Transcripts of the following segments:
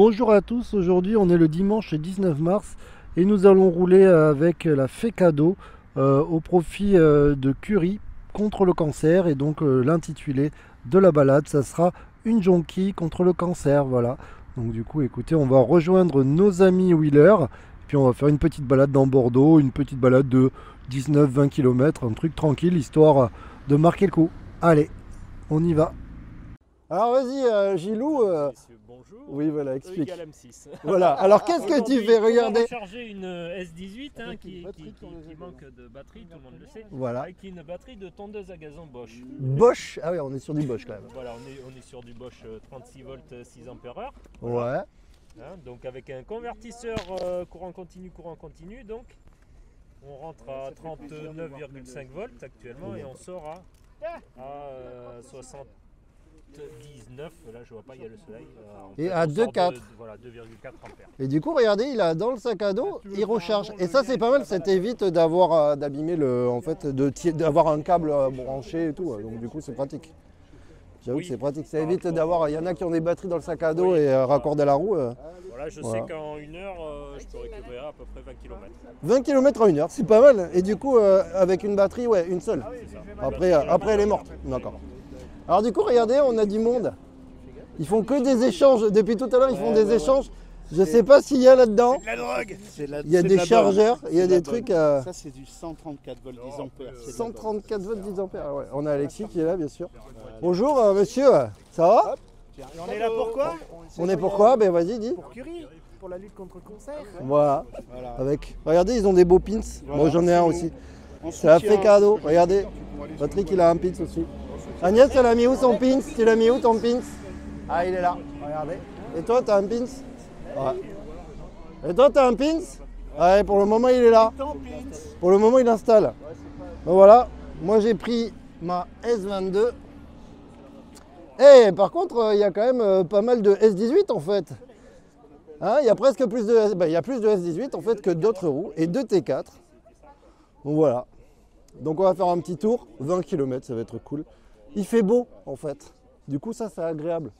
Bonjour à tous, aujourd'hui on est le dimanche 19 mars et nous allons rouler avec la FECADO au profit de Curie contre le cancer, et donc l'intitulé de la balade ça sera une jonquille contre le cancer, voilà. Donc du coup écoutez, on va rejoindre nos amis wheeler, puis on va faire une petite balade dans Bordeaux, une petite balade de 19-20 km, un truc tranquille histoire de marquer le coup. Allez, on y va. Alors vas-y Gilou. Messieurs, bonjour. Oui, voilà, explique. Égale M6. Voilà, alors qu'est-ce que tu fais? Regardez. On va recharger une S18 qui manque de batterie, tout le monde le sait. Voilà. Avec une batterie de tondeuse à gazon Bosch. Bosch. Ah oui, on est sur du Bosch quand même. Voilà, on est sur du Bosch 36 volts 6 ampères heure. Ouais. Donc avec un convertisseur courant continu, donc on rentre à 39,5 volts actuellement et on sort à 79, là je vois pas, il y a le soleil. Et à 2,4. Voilà, 2,4 ampères. Et du coup, regardez, il a dans le sac à dos, il recharge. Et ça, c'est pas mal, ça t'évite d'avoir d'abîmer le, en fait, d'avoir un câble branché et tout. Donc du coup, c'est pratique. J'avoue que c'est pratique. Ça évite d'avoir, il y en a qui ont des batteries dans le sac à dos et raccordées à la roue. Voilà, je sais qu'en une heure, je peux récupérer à peu près 20 km. 20 km en une heure, c'est pas mal. Et du coup, avec une batterie, ouais, une seule. Après elle est morte. D'accord. Alors du coup, regardez, on a du monde. Ils font que des échanges. Depuis tout à l'heure, ils font des échanges. Je sais pas s'il y a là-dedans. C'est de la drogue. Il y a des chargeurs, il y a des trucs. Ça, c'est du 134 volts 10 ampères. 134 volts 10 ampères. Ouais. On a Alexis qui est là, bien sûr. Bonjour, monsieur. Ça va? On est là pourquoi? On est pourquoi? Ben vas-y, dis. Pour Curie, pour la lutte contre le cancer. Voilà. Avec. Regardez, ils ont des beaux pins. Moi, j'en ai un aussi. C'est la FECADO. Regardez. Patrick, il a un pins aussi. Agnès, elle a mis où son pins? Tu l'as mis où ton pins? Ah, il est là. Regardez. Et toi, t'as un pins? Ouais. Et toi, t'as un pins? Ouais, pour le moment, il est là. Pour le moment, il installe. Donc voilà. Moi, j'ai pris ma S22. Et par contre, il y a quand même pas mal de S18 en fait. Hein, il y a presque plus de, il y a plus de S18 en fait que d'autres roues et de T4. Donc voilà. Donc on va faire un petit tour, 20 km, ça va être cool. Il fait beau en fait. Du coup ça c'est agréable.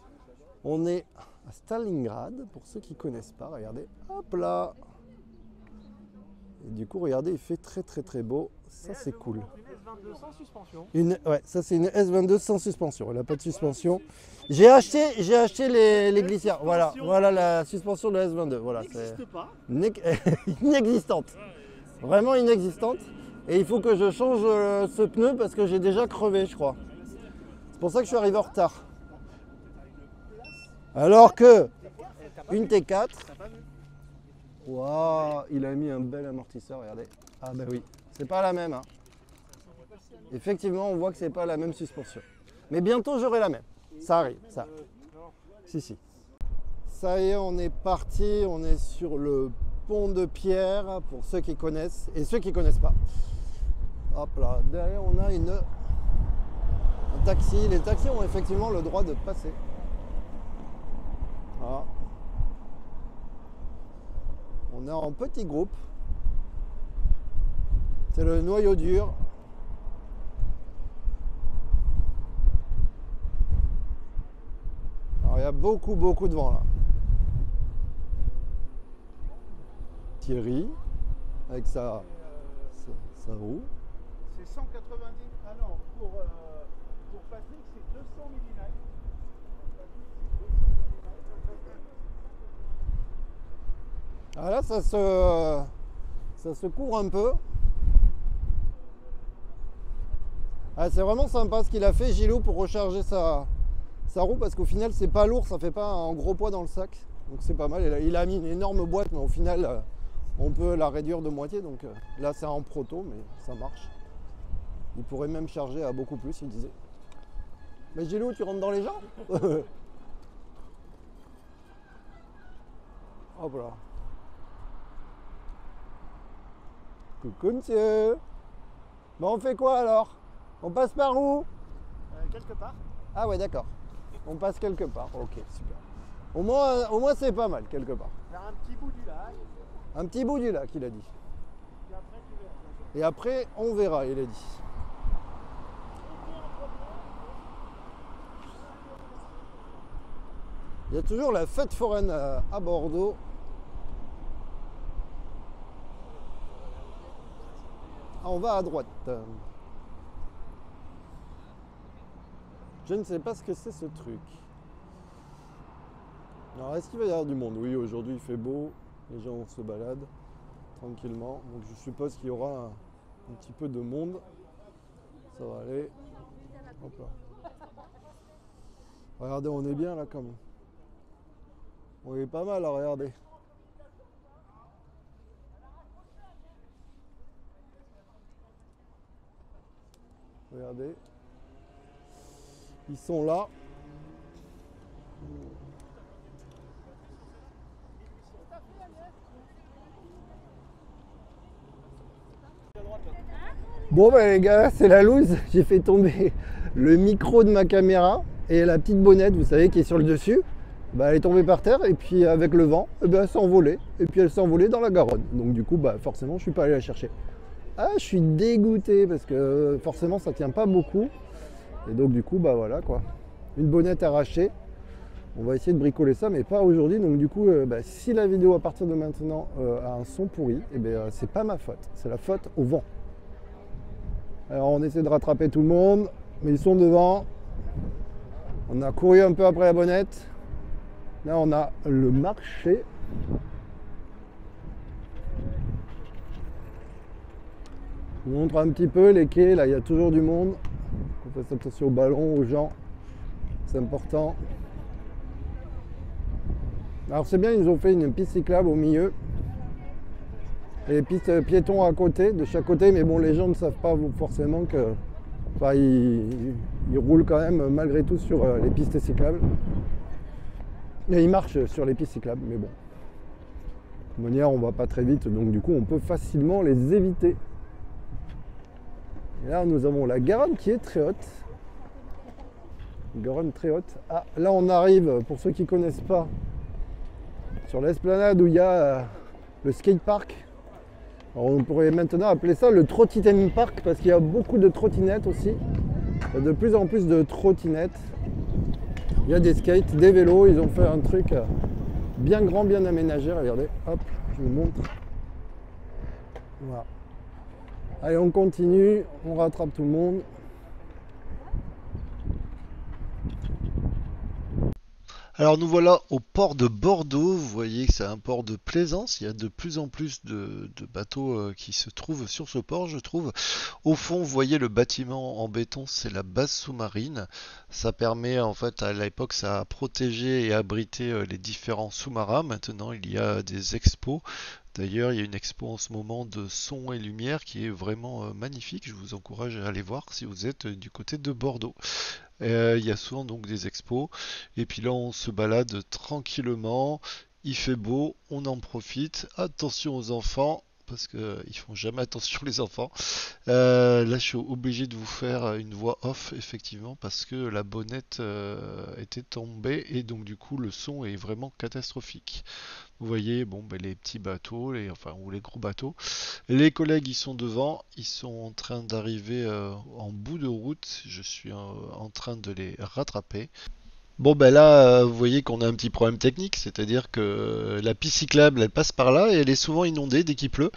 On est à Stalingrad, pour ceux qui ne connaissent pas, regardez. Hop là. Et du coup regardez, il fait très beau. Ça c'est cool. Une S22 sans suspension. Ouais, ça c'est une S22 sans suspension. Elle n'a pas de suspension. J'ai acheté les glissières. Voilà la suspension de la S22. Voilà, N'existe pas. Inexistante. Vraiment inexistante. Et il faut que je change ce pneu parce que j'ai déjà crevé, je crois. C'est pour ça que je suis arrivé en retard. Alors que une T4. Waouh, il a mis un bel amortisseur, regardez. Ah bah oui, c'est pas la même. Hein. Effectivement, on voit que c'est pas la même suspension. Mais bientôt, j'aurai la même. Ça arrive, ça. Si. Ça y est, on est parti. On est sur le pont de Pierre, pour ceux qui connaissent et ceux qui connaissent pas. Hop là, derrière, on a un taxi. Les taxis ont effectivement le droit de passer. Voilà. On est en petit groupe. C'est le noyau dur. Alors il y a beaucoup de vent là. Thierry avec sa roue. C'est 190. Ah non, pour Patrick, c'est 200 mm. Ah là, ça se couvre un peu. Ah, c'est vraiment sympa ce qu'il a fait, Gilou, pour recharger sa roue, parce qu'au final, c'est pas lourd, ça fait pas un gros poids dans le sac. Donc c'est pas mal. Il a mis une énorme boîte, mais au final, on peut la réduire de moitié. Donc là, c'est en proto, mais ça marche. Il pourrait même charger à beaucoup plus, il disait. Mais Gilou, tu rentres dans les gens? Hop là. Coucou monsieur. Bon, on fait quoi alors? On passe par où? Quelque part. Ah ouais, d'accord. On passe quelque part. Ok, super. Au moins c'est pas mal, quelque part. Vers un petit bout du lac. Un petit bout du lac, il a dit. Puis après, tu verras. Et après, on verra, il a dit. Il y a toujours la fête foraine à Bordeaux. Ah, on va à droite. Je ne sais pas ce que c'est ce truc. Alors, est-ce qu'il va y avoir du monde? Oui, aujourd'hui il fait beau, les gens se baladent tranquillement. Donc je suppose qu'il y aura un petit peu de monde. Ça va aller. Hop là. Regardez, on est bien là quand même. On est pas mal à regarder. Regardez. Ils sont là. Bon bah les gars, c'est la loose. J'ai fait tomber le micro de ma caméra et la petite bonnette, vous savez, qui est sur le dessus. Bah, elle est tombée par terre et puis avec le vent, elle s'est envolée. Et puis elle s'est envolée dans la Garonne. Donc du coup, bah, forcément, je suis pas allé la chercher. Ah, je suis dégoûté parce que forcément, ça tient pas beaucoup. Et donc du coup, bah voilà quoi. Une bonnette arrachée. On va essayer de bricoler ça, mais pas aujourd'hui. Donc du coup, si la vidéo à partir de maintenant a un son pourri, c'est pas ma faute. C'est la faute au vent. Alors on essaie de rattraper tout le monde, mais ils sont devant. On a couru un peu après la bonnette. Là on a le marché. Je vous montre un petit peu les quais, là il y a toujours du monde. On fait attention aux ballons, aux gens. C'est important. Alors c'est bien, ils ont fait une piste cyclable au milieu. Et les pistes piétons à côté, de chaque côté, mais bon, les gens ne savent pas forcément que... Enfin, ils roulent quand même malgré tout sur les pistes cyclables. Et ils marchent sur les pistes cyclables, mais bon. De toute manière, on va pas très vite, donc du coup, on peut facilement les éviter. Et là, nous avons la Garonne qui est très haute. Garonne très haute. Ah, là, on arrive, pour ceux qui ne connaissent pas, sur l'esplanade où il y a le skatepark. Alors, on pourrait maintenant appeler ça le trottinette park parce qu'il y a beaucoup de trottinettes aussi. Il y a de plus en plus de trottinettes. Il y a des skates, des vélos. Ils ont fait un truc bien grand, bien aménagé. Regardez, hop, je vous montre. Voilà. Allez, on continue. On rattrape tout le monde. Alors nous voilà au port de Bordeaux, vous voyez que c'est un port de plaisance, il y a de plus en plus de bateaux qui se trouvent sur ce port, je trouve. Au fond, vous voyez le bâtiment en béton, c'est la base sous-marine. Ça permet en fait, à l'époque, ça a protégé et abrité les différents sous-marins. Maintenant, il y a des expos. D'ailleurs, il y a une expo en ce moment de son et lumière qui est vraiment magnifique. Je vous encourage à aller voir si vous êtes du côté de Bordeaux. Il y a souvent donc des expos. Et puis là, on se balade tranquillement. Il fait beau, on en profite. Attention aux enfants, parce qu'ils font jamais attention les enfants. Là, je suis obligé de vous faire une voix off, effectivement, parce que la bonnette était tombée et donc du coup, le son est vraiment catastrophique. Vous voyez, bon, ben, les petits bateaux, ou les gros bateaux. Les collègues, ils sont devant, ils sont en train d'arriver en bout de route. Je suis en train de les rattraper. Bon, ben là, vous voyez qu'on a un petit problème technique, c'est-à-dire que la piste cyclable, elle passe par là et elle est souvent inondée dès qu'il pleut.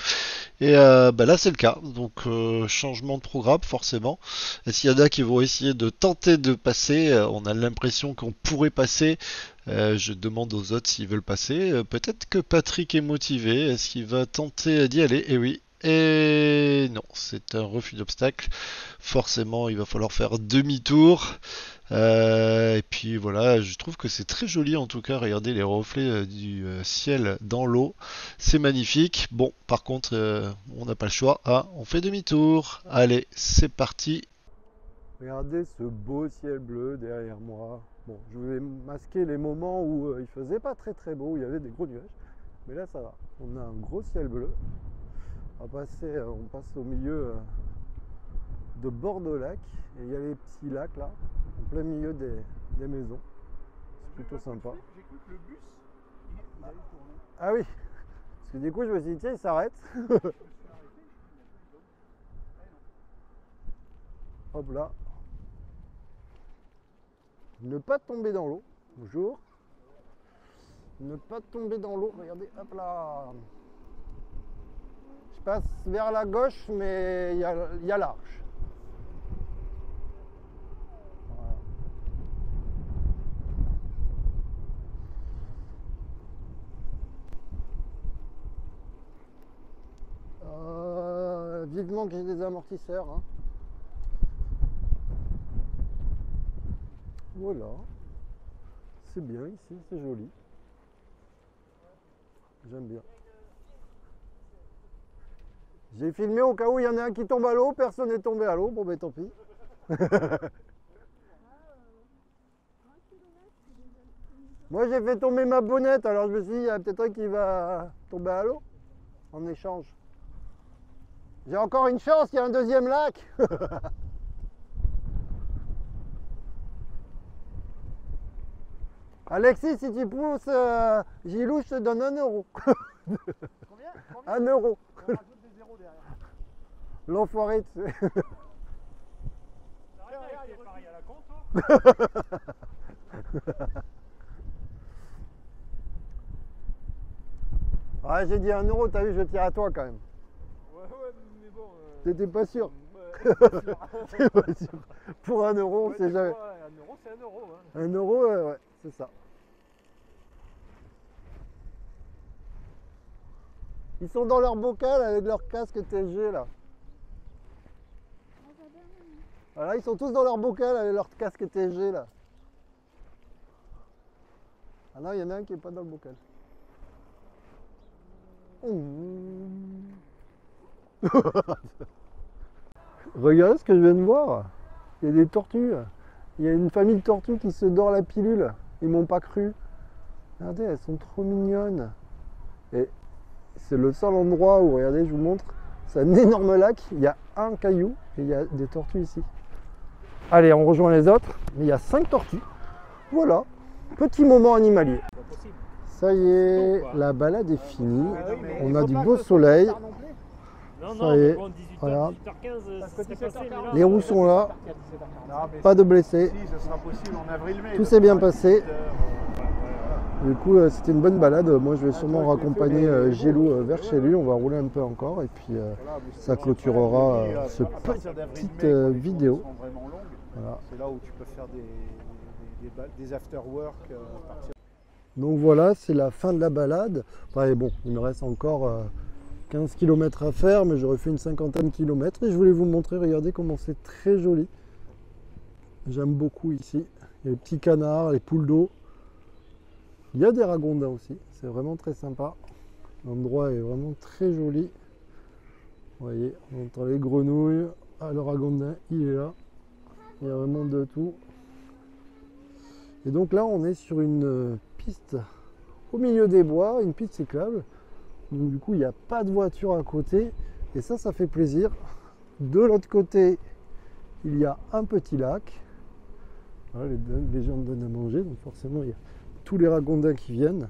Et ben là, c'est le cas. Donc, changement de programme, forcément. Et s'il y en a qui vont essayer de tenter de passer, on a l'impression qu'on pourrait passer. Je demande aux autres s'ils veulent passer. Peut-être que Patrick est motivé. Est-ce qu'il va tenter d'y aller? Eh oui. Et non, c'est un refus d'obstacle. Forcément, il va falloir faire demi-tour. Et puis voilà, je trouve que c'est très joli en tout cas. Regardez les reflets du ciel dans l'eau. C'est magnifique. Bon, par contre, on n'a pas le choix. Ah, on fait demi-tour. Allez, c'est parti. Regardez ce beau ciel bleu derrière moi. Bon, je vais masquer les moments où il faisait pas très très beau, où il y avait des gros nuages. Mais là, ça va. On a un gros ciel bleu. On passe au milieu de Bordeaux-Lac. Et il y a les petits lacs là, en plein milieu des maisons. C'est plutôt sympa. J'ai cru que le bus, il allait tourner. Ah oui, parce que du coup, je me suis dit, tiens, il s'arrête. Hop là. Ne pas tomber dans l'eau. Bonjour. Ne pas tomber dans l'eau. Regardez, hop là. Je passe vers la gauche, mais il y a l'arche. Vivement que j'ai des amortisseurs. Hein. Voilà. C'est bien ici, c'est joli. J'aime bien. J'ai filmé au cas où il y en a un qui tombe à l'eau, personne n'est tombé à l'eau, bon ben tant pis. Moi j'ai fait tomber ma bonnette, alors je me suis dit, il y a peut-être un qui va tomber à l'eau en échange. J'ai encore une chance, il y a un deuxième lac. Alexis, si tu pousses Gilou, je te donne 1 euro. Combien 1 euro. On rajoute des zéros derrière. L'enfoiré, tu sais. T'arrives avec tes paris à la con, toi? Ouais, j'ai dit 1 euro, t'as vu, je tire à toi quand même. Ouais, mais bon. T'étais pas sûr. Ouais, T'es pas sûr. Pour 1 euro, on sait jamais. 1 euro, c'est 1 euro. Hein. 1 euro, ouais, c'est ça. Ils sont dans leur bocal avec leur casque TG là. Voilà, ils sont tous dans leur bocal avec leur casque TG là. Ah non, il y en a un qui est pas dans le bocal. Regardez ce que je viens de voir. Il y a des tortues. Il y a une famille de tortues qui se dort la pilule. Ils m'ont pas cru. Regardez, elles sont trop mignonnes. Et c'est le seul endroit où, regardez, je vous montre, c'est un énorme lac. Il y a un caillou et il y a des tortues ici. Allez, on rejoint les autres. Il y a 5 tortues. Voilà, petit moment animalier. Ça y est, la balade est finie. On a du beau soleil. Non, Ça non, y mais est, bon, 18h, regarde. 18h15, ça serait passé, mais là, Les roues sont là, Non, mais pas de blessés. si, ça sera possible en avril-mai. Tout s'est bien passé. 18h. Du coup, c'était une bonne balade. Moi, je vais sûrement raccompagner Gélou vers chez lui. On va rouler un peu encore et puis ça clôturera cette petite vidéo. Voilà. C'est là où tu peux faire des after-work à partir. Donc voilà, c'est la fin de la balade. Enfin, bon, il me reste encore 15 km à faire, mais j'aurais fait une 50aine de kilomètres. Et je voulais vous montrer, regardez comment c'est très joli. J'aime beaucoup ici. Il y a les petits canards, les poules d'eau. Il y a des ragondins aussi, c'est vraiment très sympa. L'endroit est vraiment très joli. Vous voyez, on entend les grenouilles. Ah, le ragondin, il est là. Il y a vraiment de tout. Et donc là, on est sur une piste au milieu des bois, une piste cyclable. Donc du coup, il n'y a pas de voiture à côté. Et ça fait plaisir. De l'autre côté, il y a un petit lac. Voilà, les gens donnent à manger, donc forcément, il y a tous les ragondins qui viennent.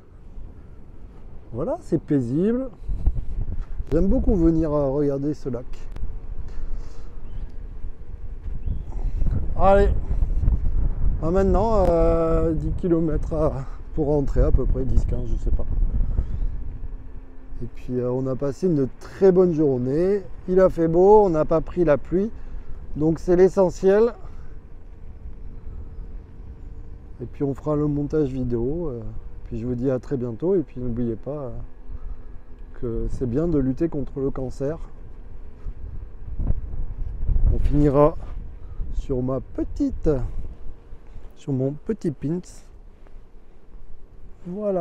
Voilà, c'est paisible. J'aime beaucoup venir regarder ce lac. Allez, maintenant 10 km pour rentrer à peu près, 10-15, je sais pas. Et puis on a passé une très bonne journée. Il a fait beau, on n'a pas pris la pluie. Donc c'est l'essentiel. Et puis on fera le montage vidéo. Puis je vous dis à très bientôt. Et puis n'oubliez pas que c'est bien de lutter contre le cancer. On finira sur mon petit pins. Voilà.